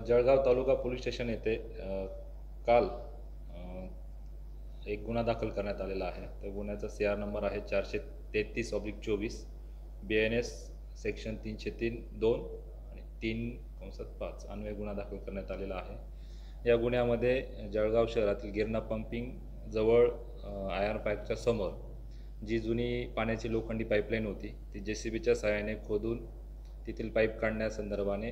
जळगाव तालुका police station येथे काल एक गुन्हा दाखल करण्यात आलेला आहे। त्या गुन्ह्याचा CR नंबर आहे 433/24 BNS सेक्शन 303(2) आणि 3/5 अन्वये गुन्हा दाखल करण्यात आलेला आहे। या गुन्ह्यामध्ये जळगाव शहरातील गिरणा पंपिंग जवळ आयर्न पार्कच्या समोर जी जुनी पाण्याची लोखंडी पाईपलाईन होती ती JCBच्या सहाय्याने खोदून तेथील पाईप काढण्यासंदर्भाने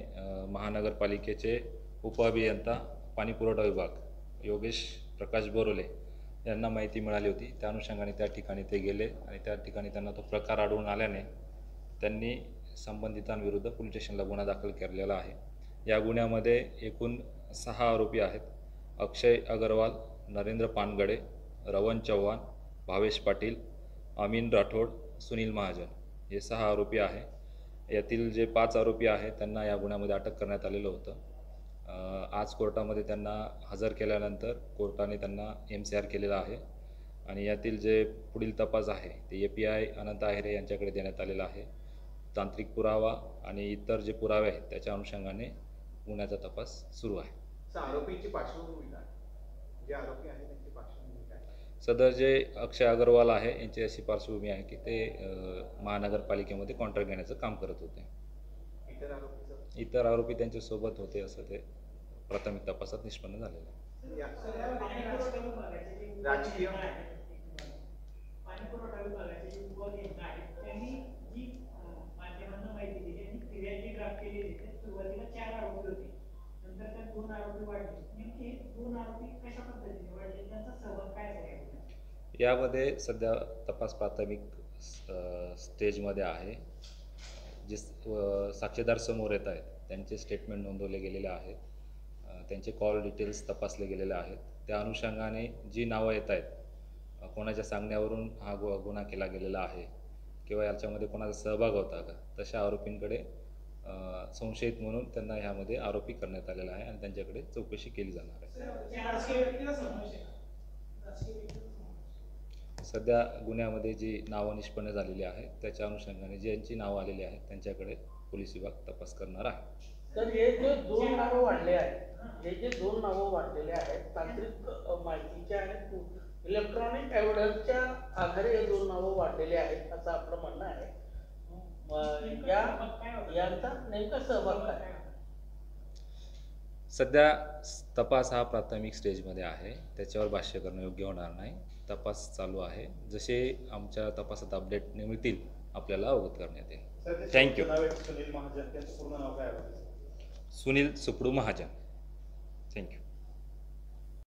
महानगरपालिकेचे उपअभियंता पाणीपुरवठा विभाग योगेश प्रकाश बोरोले यांना माहिती मिळाली होती। त्या अनुषंगाने त्या ठिकाणी ते गेले आणि त्या ठिकाणी त्यांना तो प्रकार आढळून आल्याने त्यांनी संबंधितांविरुद्ध पोलीस स्टेशनला गुन्हा दाखल केलेला आहे। या गुन्ह्यामध्ये एकूण 6 आरोपी आहेत। अक्षय अगरवाल, नरेंद्र पानगडे, रवन चव्हाण, भावेश पाटील, अमीन राठोड, सुनील महाजन हे 6 आरोपी आहे। यातील जे 5 आरोपी आहेत त्यांना या गुन्ह्यामध्ये अटक करण्यात आलेलं होतं। आज कोर्टामध्ये त्यांना हजर केल्यानंतर कोर्टाने त्यांना MCR केलेला आहे आणि यातील जे पुढील तपास आहे ते API अनंत आहेरे यांच्याकडे देण्यात आलेला आहे। तांत्रिक पुरावा आणि इतर जे पुरावे आहेत त्याच्या अनुषंगाने गुन्ह्याचा तपास सुरू आहे। आरोपींची पार्श्वभूमी काय? जे आरोपी आहेत त्यांची पार्श्वभूमी काय? सदर जे अक्षय अगरवाल आहे यांची अशी पार्श्वभूमी आहे की ते महानगरपालिकेमध्ये कॉन्ट्रॅक्ट घेण्याचं काम करत होते। इतर आरोपी त्यांच्यासोबत होते असं ते प्राथमिक तपासात निष्पन्न झालेलं आहे। यामध्ये सध्या तपास प्राथमिक स्टेजमध्ये आहे। जे साक्षीदार समोर येत आहेत त्यांचे स्टेटमेंट नोंदवले गेलेले आहेत, त्यांचे कॉल डिटेल्स तपासले गेलेले आहेत। त्या अनुषंगाने जी नावं येत आहेत कोणाच्या सांगण्यावरून हा गुन्हा केला गेलेला आहे किंवा याच्यामध्ये कोणाचा सहभाग होता का तशा आरोपींकडे संशयित म्हणून त्यांना ह्यामध्ये आरोपी करण्यात आलेला आहे आणि त्यांच्याकडे चौकशी केली जाणार आहे। सध्या गुन्ह्यामध्ये जी नावं निष्पन्न झालेली आहेत त्याच्या अनुषंगाने ज्यांची नावं आलेली आहेत त्यांच्याकडे पोलीस विभाग तपास करणार आहे। तर हे जे 2 नावं वाढले आहेत, हे जे 2 नावं वाढलेले आहेत तांत्रिक माहितीच्या आणि इलेक्ट्रॉनिक एव्हिडन्सच्या आधारे हे 2 नावं वाढलेले आहेत असं आपलं म्हणणं आहे। यांचा नेमका सहभाग काय? सध्या तपास हा प्राथमिक स्टेजमध्ये आहे, त्याच्यावर भाष्य करणं योग्य होणार नाही। तपास चालू आहे, जसे आमच्या तपासात अपडेट मिळतील आपल्याला अवगत करण्यात येईल। थँक्यू। सुनील महाजन, त्यांचं पूर्ण नाव काय आहे? सुनील सुपडू महाजन। थँक्यू।